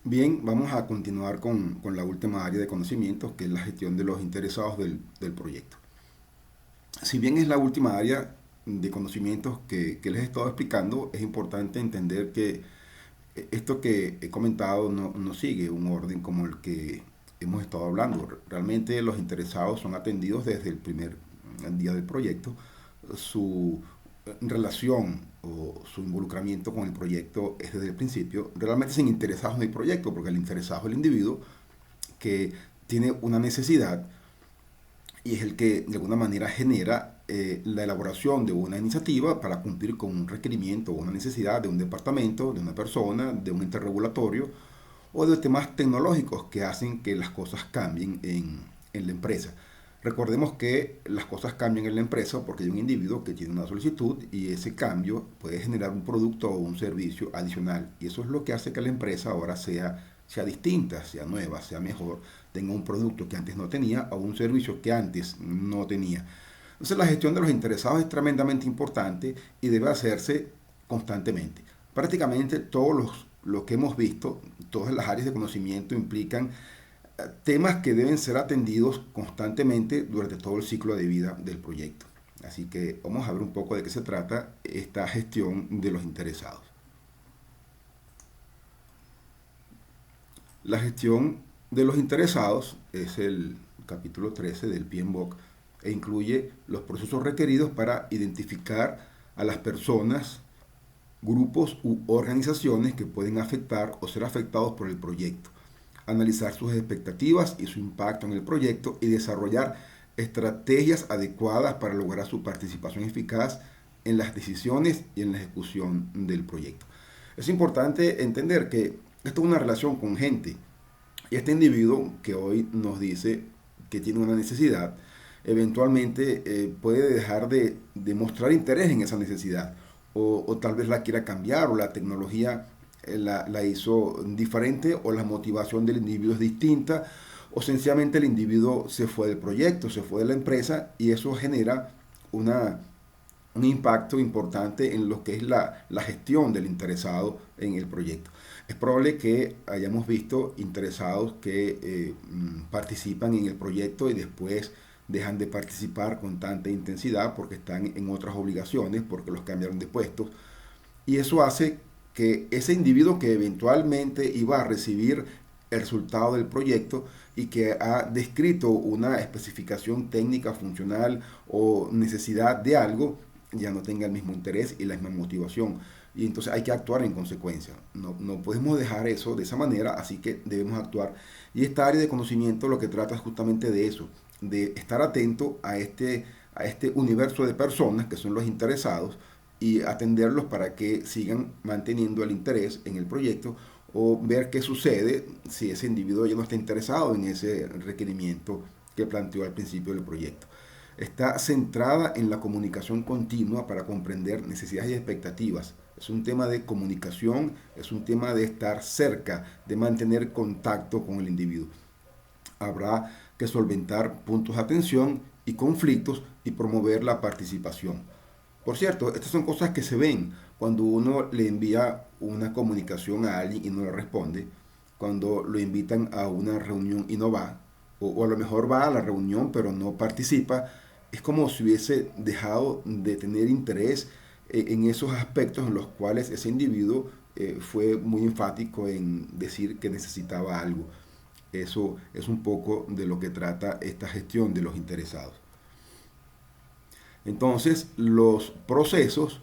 Bien, vamos a continuar con la última área de conocimientos, que es la gestión de los interesados del proyecto. Si bien es la última área de conocimientos que les he estado explicando, es importante entender que esto que he comentado no sigue un orden como el que hemos estado hablando. Realmente los interesados son atendidos desde el primer día del proyecto. Su relación o su involucramiento con el proyecto es desde el principio. Realmente sin interesados en el proyecto, porque el interesado es el individuo que tiene una necesidad y es el que de alguna manera genera la elaboración de una iniciativa para cumplir con un requerimiento o una necesidad de un departamento, de una persona, de un ente regulatorio o de temas tecnológicos que hacen que las cosas cambien en la empresa. Recordemos que las cosas cambian en la empresa porque hay un individuo que tiene una solicitud y ese cambio puede generar un producto o un servicio adicional. Y eso es lo que hace que la empresa ahora sea distinta, sea nueva, sea mejor, tenga un producto que antes no tenía o un servicio que antes no tenía. Entonces la gestión de los interesados es tremendamente importante y debe hacerse constantemente. Prácticamente lo que hemos visto, todas las áreas de conocimiento implican temas que deben ser atendidos constantemente durante todo el ciclo de vida del proyecto. Así que vamos a ver un poco de qué se trata esta gestión de los interesados. La gestión de los interesados es el capítulo 13 del PMBOK e incluye los procesos requeridos para identificar a las personas, grupos u organizaciones que pueden afectar o ser afectados por el proyecto, analizar sus expectativas y su impacto en el proyecto y desarrollar estrategias adecuadas para lograr su participación eficaz en las decisiones y en la ejecución del proyecto. Es importante entender que esto es una relación con gente y este individuo que hoy nos dice que tiene una necesidad, eventualmente puede dejar de mostrar interés en esa necesidad o tal vez la quiera cambiar o la tecnología la hizo diferente o la motivación del individuo es distinta o sencillamente el individuo se fue del proyecto, se fue de la empresa y eso genera una, un impacto importante en lo que es la gestión del interesado en el proyecto. Es probable que hayamos visto interesados que participan en el proyecto y después dejan de participar con tanta intensidad porque están en otras obligaciones, porque los cambiaron de puestos. Y eso hace que ese individuo que eventualmente iba a recibir el resultado del proyecto y que ha descrito una especificación técnica, funcional o necesidad de algo, ya no tenga el mismo interés y la misma motivación. Y entonces hay que actuar en consecuencia. No podemos dejar eso de esa manera, así que debemos actuar. Y esta área de conocimiento lo que trata es justamente de eso, de estar atento a este universo de personas que son los interesados y atenderlos para que sigan manteniendo el interés en el proyecto o ver qué sucede si ese individuo ya no está interesado en ese requerimiento que planteó al principio del proyecto. Está centrada en la comunicación continua para comprender necesidades y expectativas. Es un tema de comunicación, es un tema de estar cerca, de mantener contacto con el individuo. Habrá que solventar puntos de atención y conflictos y promover la participación. Por cierto, estas son cosas que se ven cuando uno le envía una comunicación a alguien y no le responde, cuando lo invitan a una reunión y no va, o a lo mejor va a la reunión pero no participa, es como si hubiese dejado de tener interés en esos aspectos en los cuales ese individuo fue muy enfático en decir que necesitaba algo. Eso es un poco de lo que trata esta gestión de los interesados. Entonces, los procesos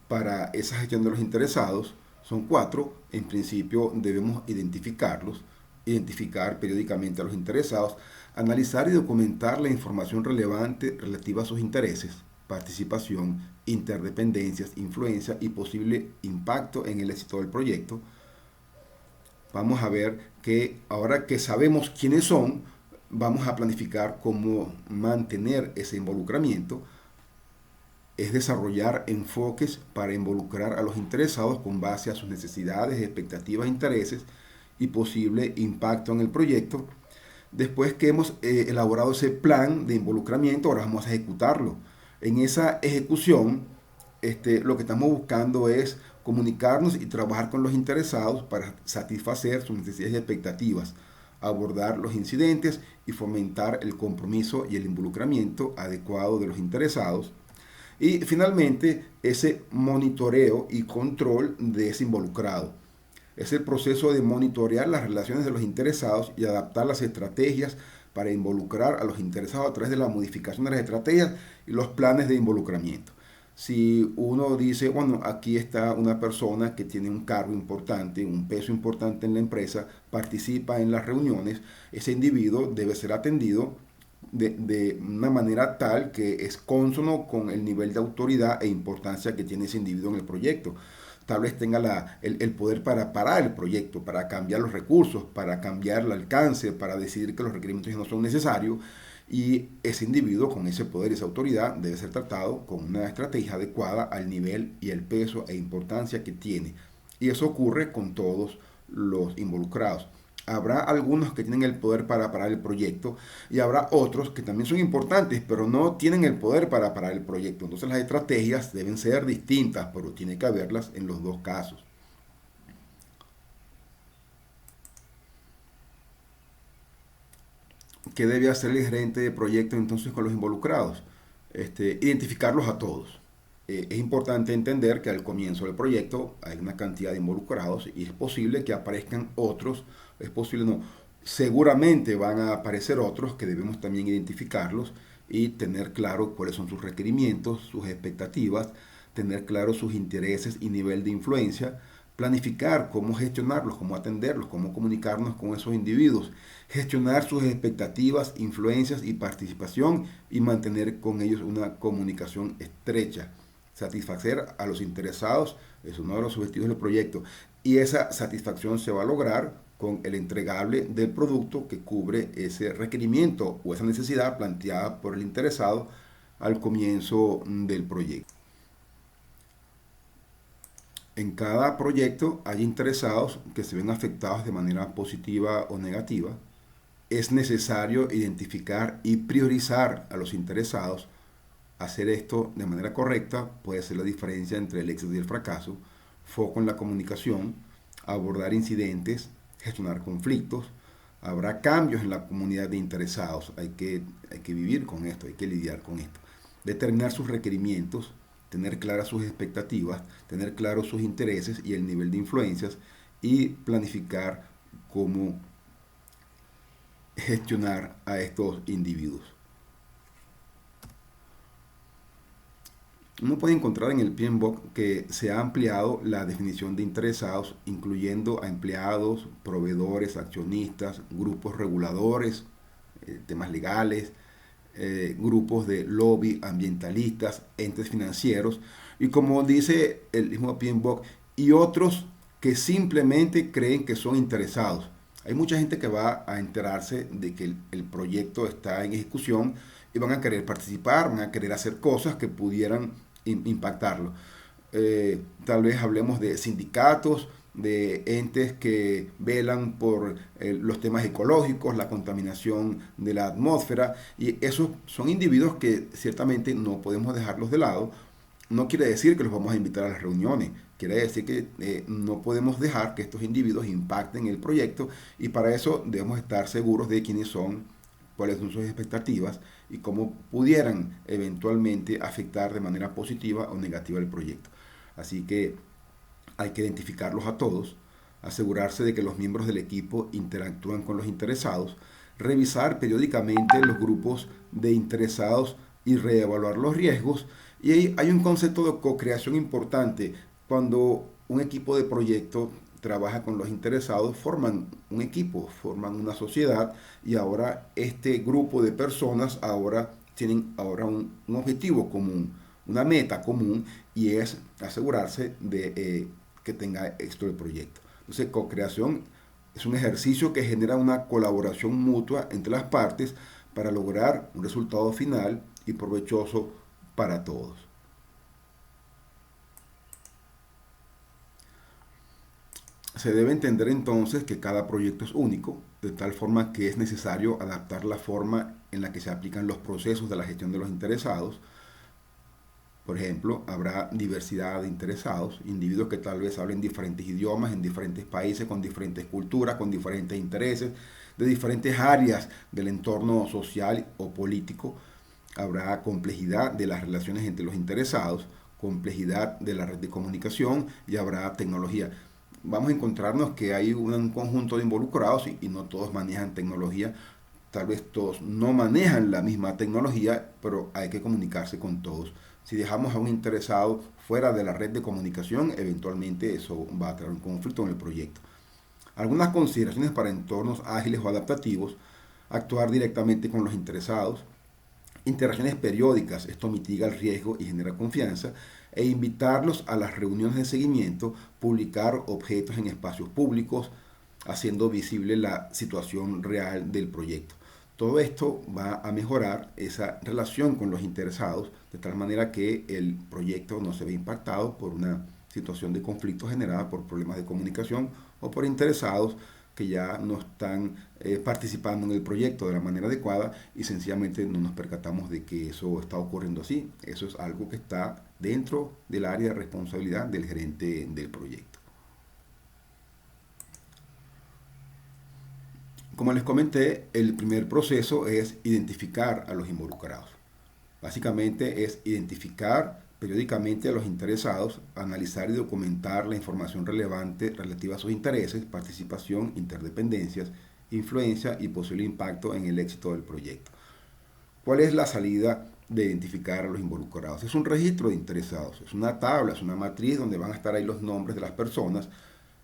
para esa gestión de los interesados son cuatro. En principio debemos identificarlos, identificar periódicamente a los interesados, analizar y documentar la información relevante relativa a sus intereses, participación, interdependencias, influencia y posible impacto en el éxito del proyecto. Vamos a ver que ahora que sabemos quiénes son, vamos a planificar cómo mantener ese involucramiento, es desarrollar enfoques para involucrar a los interesados con base a sus necesidades, expectativas, intereses y posible impacto en el proyecto. Después que hemos elaborado ese plan de involucramiento, ahora vamos a ejecutarlo. En esa ejecución, lo que estamos buscando es comunicarnos y trabajar con los interesados para satisfacer sus necesidades y expectativas, abordar los incidentes y fomentar el compromiso y el involucramiento adecuado de los interesados. Y finalmente, ese monitoreo y control de ese involucrado. Es el proceso de monitorear las relaciones de los interesados y adaptar las estrategias para involucrar a los interesados a través de la modificación de las estrategias y los planes de involucramiento. Si uno dice, bueno, aquí está una persona que tiene un cargo importante, un peso importante en la empresa, participa en las reuniones, ese individuo debe ser atendido de una manera tal que es cónsono con el nivel de autoridad e importancia que tiene ese individuo en el proyecto. Tal vez tenga el poder para parar el proyecto, para cambiar los recursos, para cambiar el alcance, para decidir que los requerimientos ya no son necesarios. Y ese individuo con ese poder y esa autoridad debe ser tratado con una estrategia adecuada al nivel y el peso e importancia que tiene. Y eso ocurre con todos los involucrados. Habrá algunos que tienen el poder para parar el proyecto y habrá otros que también son importantes, pero no tienen el poder para parar el proyecto. Entonces las estrategias deben ser distintas, pero tiene que haberlas en los dos casos. ¿Qué debe hacer el gerente de proyecto entonces con los involucrados? Identificarlos a todos. Es importante entender que al comienzo del proyecto hay una cantidad de involucrados y es posible que aparezcan otros, es posible no, seguramente van a aparecer otros que debemos también identificarlos y tener claro cuáles son sus requerimientos, sus expectativas, tener claro sus intereses y nivel de influencia, planificar cómo gestionarlos, cómo atenderlos, cómo comunicarnos con esos individuos, gestionar sus expectativas, influencias y participación y mantener con ellos una comunicación estrecha. Satisfacer a los interesados es uno de los objetivos del proyecto y esa satisfacción se va a lograr con el entregable del producto que cubre ese requerimiento o esa necesidad planteada por el interesado al comienzo del proyecto. En cada proyecto hay interesados que se ven afectados de manera positiva o negativa. Es necesario identificar y priorizar a los interesados. Hacer esto de manera correcta puede ser la diferencia entre el éxito y el fracaso. Foco en la comunicación, abordar incidentes, gestionar conflictos. Habrá cambios en la comunidad de interesados. Hay que vivir con esto, hay que lidiar con esto. Determinar sus requerimientos, tener claras sus expectativas, tener claros sus intereses y el nivel de influencias y planificar cómo gestionar a estos individuos. Uno puede encontrar en el PMBOK que se ha ampliado la definición de interesados, incluyendo a empleados, proveedores, accionistas, grupos reguladores, temas legales, grupos de lobby, ambientalistas, entes financieros, y como dice el mismo PMBOK, y otros que simplemente creen que son interesados. Hay mucha gente que va a enterarse de que el proyecto está en ejecución y van a querer participar, van a querer hacer cosas que pudieran impactarlo. Tal vez hablemos de sindicatos, de entes que velan por los temas ecológicos, la contaminación de la atmósfera, y esos son individuos que ciertamente no podemos dejarlos de lado. No quiere decir que los vamos a invitar a las reuniones, quiere decir que no podemos dejar que estos individuos impacten el proyecto y para eso debemos estar seguros de quiénes son, cuáles son sus expectativas y cómo pudieran eventualmente afectar de manera positiva o negativa el proyecto. Así que hay que identificarlos a todos, asegurarse de que los miembros del equipo interactúan con los interesados, revisar periódicamente los grupos de interesados y reevaluar los riesgos. Y ahí hay un concepto de co-creación importante. Cuando un equipo de proyecto trabaja con los interesados, forman un equipo, forman una sociedad y ahora este grupo de personas tienen un objetivo común, una meta común y es asegurarse de que tenga éxito el proyecto. Entonces, co-creación es un ejercicio que genera una colaboración mutua entre las partes para lograr un resultado final y provechoso para todos. Se debe entender entonces que cada proyecto es único, de tal forma que es necesario adaptar la forma en la que se aplican los procesos de la gestión de los interesados. Por ejemplo, habrá diversidad de interesados, individuos que tal vez hablen diferentes idiomas en diferentes países, con diferentes culturas, con diferentes intereses, de diferentes áreas del entorno social o político. Habrá complejidad de las relaciones entre los interesados, complejidad de la red de comunicación y habrá tecnología. Vamos a encontrarnos que hay un conjunto de involucrados y no todos manejan tecnología. Tal vez todos no manejan la misma tecnología, pero hay que comunicarse con todos. Si dejamos a un interesado fuera de la red de comunicación, eventualmente eso va a traer un conflicto en el proyecto. Algunas consideraciones para entornos ágiles o adaptativos: actuar directamente con los interesados, interacciones periódicas, esto mitiga el riesgo y genera confianza, e invitarlos a las reuniones de seguimiento, publicar objetos en espacios públicos, haciendo visible la situación real del proyecto. Todo esto va a mejorar esa relación con los interesados, de tal manera que el proyecto no se ve impactado por una situación de conflicto generada por problemas de comunicación o por interesados que ya no están participando en el proyecto de la manera adecuada y sencillamente no nos percatamos de que eso está ocurriendo así. Eso es algo que está dentro del área de responsabilidad del gerente del proyecto. Como les comenté, el primer proceso es identificar a los involucrados. Básicamente es identificar periódicamente a los interesados, analizar y documentar la información relevante relativa a sus intereses, participación, interdependencias, influencia y posible impacto en el éxito del proyecto. ¿Cuál es la salida de identificar a los involucrados? Es un registro de interesados, es una tabla, es una matriz donde van a estar ahí los nombres de las personas.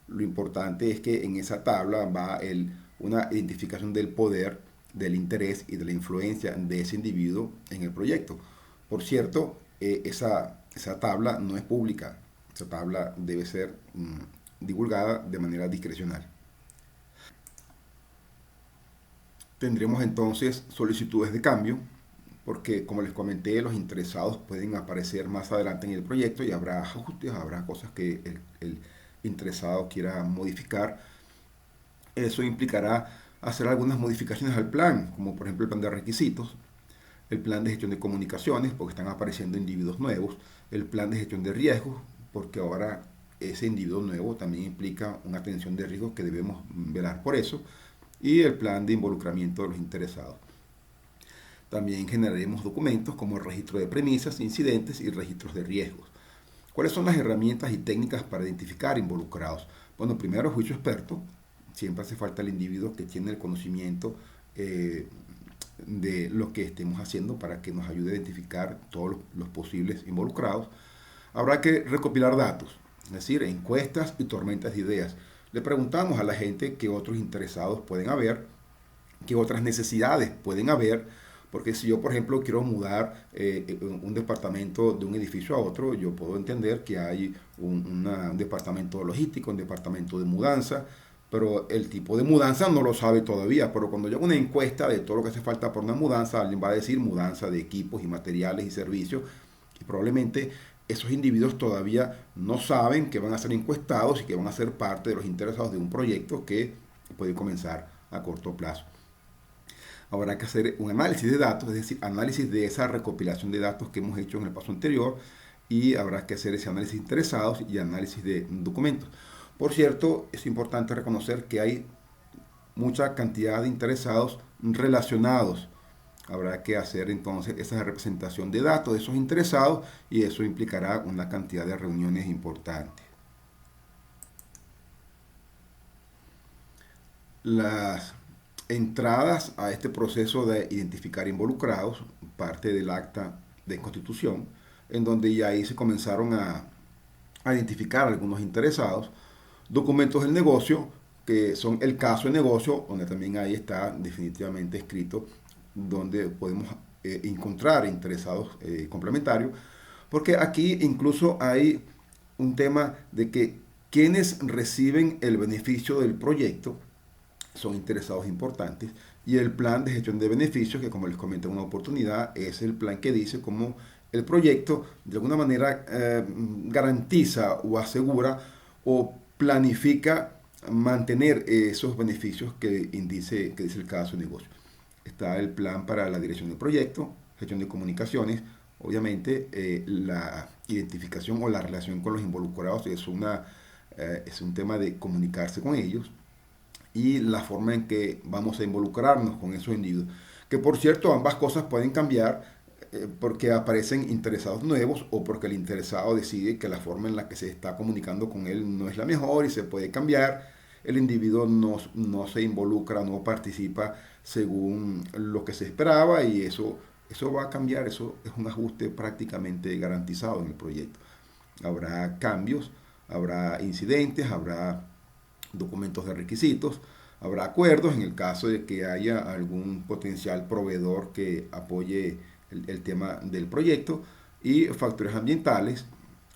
Lo importante es que en esa tabla va una identificación del poder, del interés y de la influencia de ese individuo en el proyecto. Por cierto, esa tabla no es pública, esa tabla debe ser divulgada de manera discrecional. Tendremos entonces solicitudes de cambio, porque como les comenté, los interesados pueden aparecer más adelante en el proyecto y habrá ajustes, habrá cosas que el interesado quiera modificar. Eso implicará hacer algunas modificaciones al plan, como por ejemplo el plan de requisitos, el plan de gestión de comunicaciones, porque están apareciendo individuos nuevos, el plan de gestión de riesgos, porque ahora ese individuo nuevo también implica una atención de riesgos que debemos velar por eso, y el plan de involucramiento de los interesados. También generaremos documentos como el registro de premisas, incidentes y registros de riesgos. ¿Cuáles son las herramientas y técnicas para identificar involucrados? Bueno, primero, juicio experto. Siempre hace falta el individuo que tiene el conocimiento de lo que estemos haciendo para que nos ayude a identificar todos los posibles involucrados. Habrá que recopilar datos, es decir, encuestas y tormentas de ideas. Le preguntamos a la gente qué otros interesados pueden haber, qué otras necesidades pueden haber, porque si yo, por ejemplo, quiero mudar un departamento de un edificio a otro, yo puedo entender que hay un departamento logístico, un departamento de mudanza, pero el tipo de mudanza no lo sabe todavía. Pero cuando yo hago una encuesta de todo lo que hace falta por una mudanza, alguien va a decir mudanza de equipos y materiales y servicios, y probablemente esos individuos todavía no saben que van a ser encuestados y que van a ser parte de los interesados de un proyecto que puede comenzar a corto plazo. Habrá que hacer un análisis de datos, es decir, análisis de esa recopilación de datos que hemos hecho en el paso anterior, y habrá que hacer ese análisis de interesados y análisis de documentos. Por cierto, es importante reconocer que hay mucha cantidad de interesados relacionados. Habrá que hacer entonces esa representación de datos de esos interesados y eso implicará una cantidad de reuniones importantes. Las entradas a este proceso de identificar involucrados, parte del acta de constitución, en donde ya ahí se comenzaron a identificar algunos interesados, documentos del negocio, que son el caso de negocio, donde también ahí está definitivamente escrito, donde podemos encontrar interesados complementarios, porque aquí incluso hay un tema de que quienes reciben el beneficio del proyecto son interesados importantes, y el plan de gestión de beneficios, que como les comenté en una oportunidad, es el plan que dice cómo el proyecto de alguna manera garantiza o asegura o planifica mantener esos beneficios que dice el caso de negocio. Está el plan para la dirección del proyecto, gestión de comunicaciones, obviamente la identificación o la relación con los involucrados es un tema de comunicarse con ellos y la forma en que vamos a involucrarnos con esos individuos. Que por cierto, ambas cosas pueden cambiar porque aparecen interesados nuevos o porque el interesado decide que la forma en la que se está comunicando con él no es la mejor y se puede cambiar. El individuo no se involucra, no participa según lo que se esperaba y eso va a cambiar, eso es un ajuste prácticamente garantizado en el proyecto. Habrá cambios, habrá incidentes, habrá documentos de requisitos, habrá acuerdos en el caso de que haya algún potencial proveedor que apoye el tema del proyecto y factores ambientales,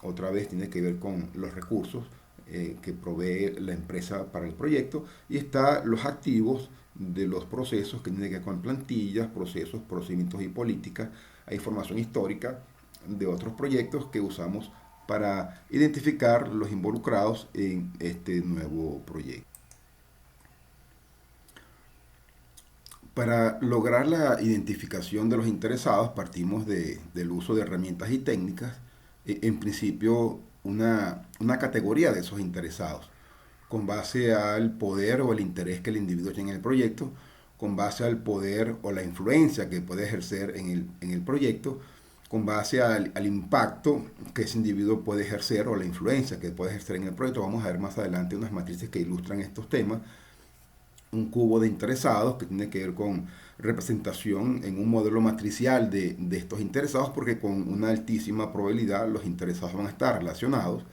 otra vez tiene que ver con los recursos que provee la empresa para el proyecto y está los activos de los procesos que tienen que ver con plantillas, procesos, procedimientos y políticas, hay información histórica de otros proyectos que usamos para identificar los involucrados en este nuevo proyecto. Para lograr la identificación de los interesados partimos del uso de herramientas y técnicas, en principio una categoría de esos interesados, con base al poder o el interés que el individuo tiene en el proyecto, con base al poder o la influencia que puede ejercer en el proyecto, con base al impacto que ese individuo puede ejercer o la influencia que puede ejercer en el proyecto. Vamos a ver más adelante unas matrices que ilustran estos temas. Un cubo de interesados que tiene que ver con representación en un modelo matricial de estos interesados, porque con una altísima probabilidad los interesados van a estar relacionados.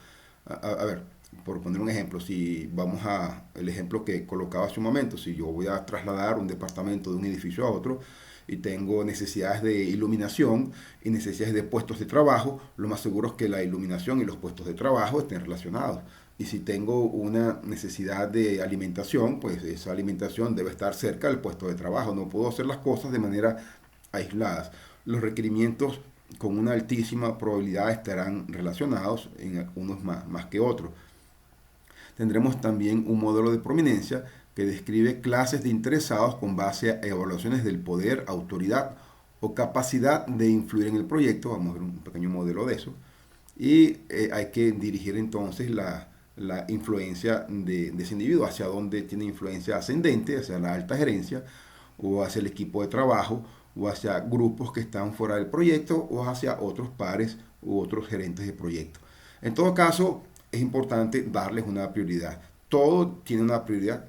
A ver, por poner un ejemplo, si vamos a el ejemplo que colocaba hace un momento, si yo voy a trasladar un departamento de un edificio a otro y tengo necesidades de iluminación y necesidades de puestos de trabajo, lo más seguro es que la iluminación y los puestos de trabajo estén relacionados. Y si tengo una necesidad de alimentación, pues esa alimentación debe estar cerca del puesto de trabajo. No puedo hacer las cosas de manera aisladas. Los requerimientos con una altísima probabilidad estarán relacionados, en unos más que otros. Tendremos también un modelo de prominencia que describe clases de interesados con base a evaluaciones del poder, autoridad o capacidad de influir en el proyecto. Vamos a ver un pequeño modelo de eso. Y hay que dirigir entonces la influencia de ese individuo, hacia dónde tiene influencia ascendente, hacia la alta gerencia, o hacia el equipo de trabajo, o hacia grupos que están fuera del proyecto, o hacia otros pares u otros gerentes de proyecto. En todo caso, es importante darles una prioridad. Todo tiene una prioridad.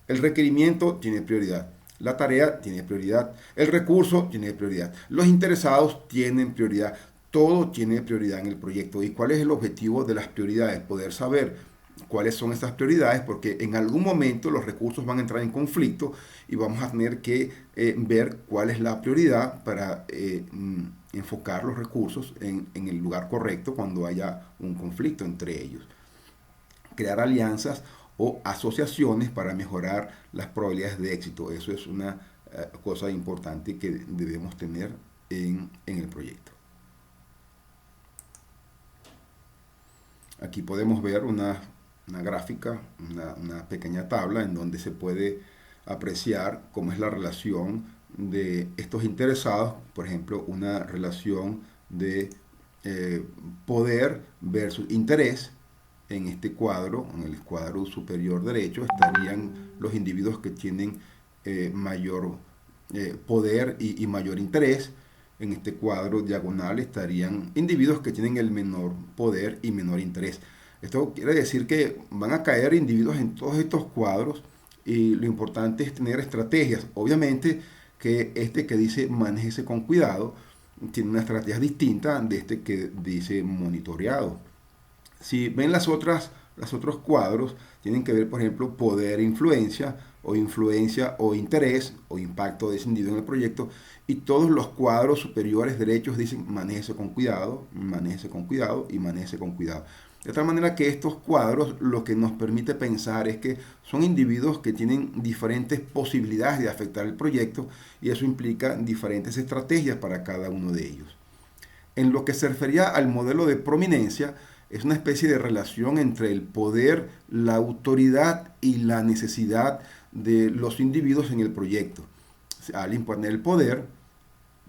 El requerimiento tiene prioridad. La tarea tiene prioridad. El recurso tiene prioridad. Los interesados tienen prioridad. Todo tiene prioridad en el proyecto. ¿Y cuál es el objetivo de las prioridades? Poder saber cuáles son esas prioridades, porque en algún momento los recursos van a entrar en conflicto y vamos a tener que ver cuál es la prioridad para enfocar los recursos en el lugar correcto cuando haya un conflicto entre ellos. Crear alianzas o asociaciones para mejorar las probabilidades de éxito. Eso es una cosa importante que debemos tener en el proyecto. Aquí podemos ver una gráfica, una pequeña tabla en donde se puede apreciar cómo es la relación de estos interesados, por ejemplo, una relación de poder versus interés. En este cuadro, en el cuadro superior derecho, estarían los individuos que tienen mayor poder y mayor interés. En este cuadro diagonal estarían individuos que tienen el menor poder y menor interés. Esto quiere decir que van a caer individuos en todos estos cuadros y lo importante es tener estrategias. Obviamente que este que dice manéjese con cuidado tiene una estrategia distinta de este que dice monitoreado. Si ven los otros cuadros, tienen que ver, por ejemplo, poder e influencia o interés o impacto de ese individuo en el proyecto. Y todos los cuadros superiores derechos dicen manéjese con cuidado, manéjese con cuidado y manéjese con cuidado. De tal manera que estos cuadros lo que nos permite pensar es que son individuos que tienen diferentes posibilidades de afectar el proyecto y eso implica diferentes estrategias para cada uno de ellos. En lo que se refería al modelo de prominencia, es una especie de relación entre el poder, la autoridad y la necesidad de los individuos en el proyecto. Al imponer el poder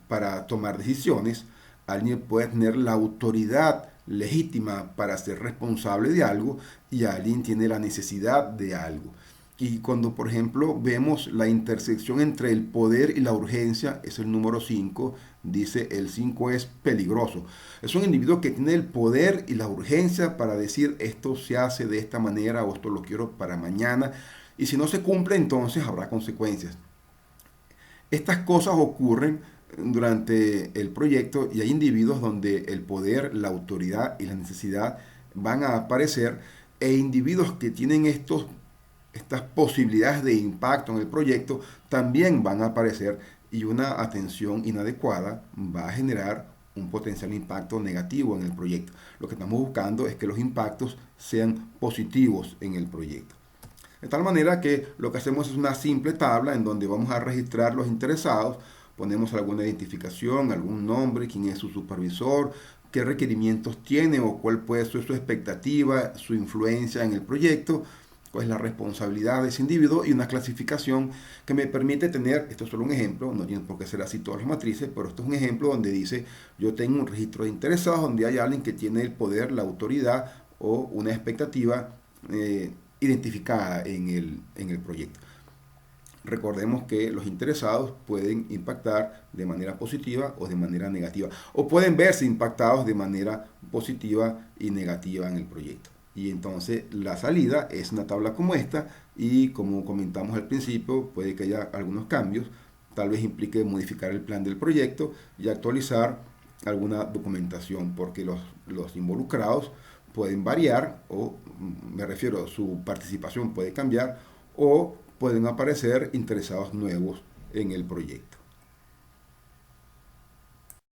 para tomar decisiones, alguien puede tener la autoridad legítima para ser responsable de algo y alguien tiene la necesidad de algo. Y cuando, por ejemplo, vemos la intersección entre el poder y la urgencia, es el número 5, dice el 5 es peligroso. Es un individuo que tiene el poder y la urgencia para decir esto se hace de esta manera o esto lo quiero para mañana. Y si no se cumple, entonces habrá consecuencias. Estas cosas ocurren durante el proyecto y hay individuos donde el poder, la autoridad y la necesidad van a aparecer e individuos que tienen estas posibilidades de impacto en el proyecto también van a aparecer y una atención inadecuada va a generar un potencial impacto negativo en el proyecto. Lo que estamos buscando es que los impactos sean positivos en el proyecto. De tal manera que lo que hacemos es una simple tabla en donde vamos a registrar los interesados, ponemos alguna identificación, algún nombre, quién es su supervisor, qué requerimientos tiene o cuál puede ser su expectativa, su influencia en el proyecto, cuál es la responsabilidad de ese individuo y una clasificación que me permite tener, esto es solo un ejemplo, no tiene por qué ser así todas las matrices, pero esto es un ejemplo donde dice yo tengo un registro de interesados donde hay alguien que tiene el poder, la autoridad o una expectativa identificada en el proyecto. Recordemos que los interesados pueden impactar de manera positiva o de manera negativa, o pueden verse impactados de manera positiva y negativa en el proyecto. Y entonces la salida es una tabla como esta y como comentamos al principio, puede que haya algunos cambios, tal vez implique modificar el plan del proyecto y actualizar alguna documentación porque los involucrados pueden variar o me refiero su participación puede cambiar o pueden aparecer interesados nuevos en el proyecto.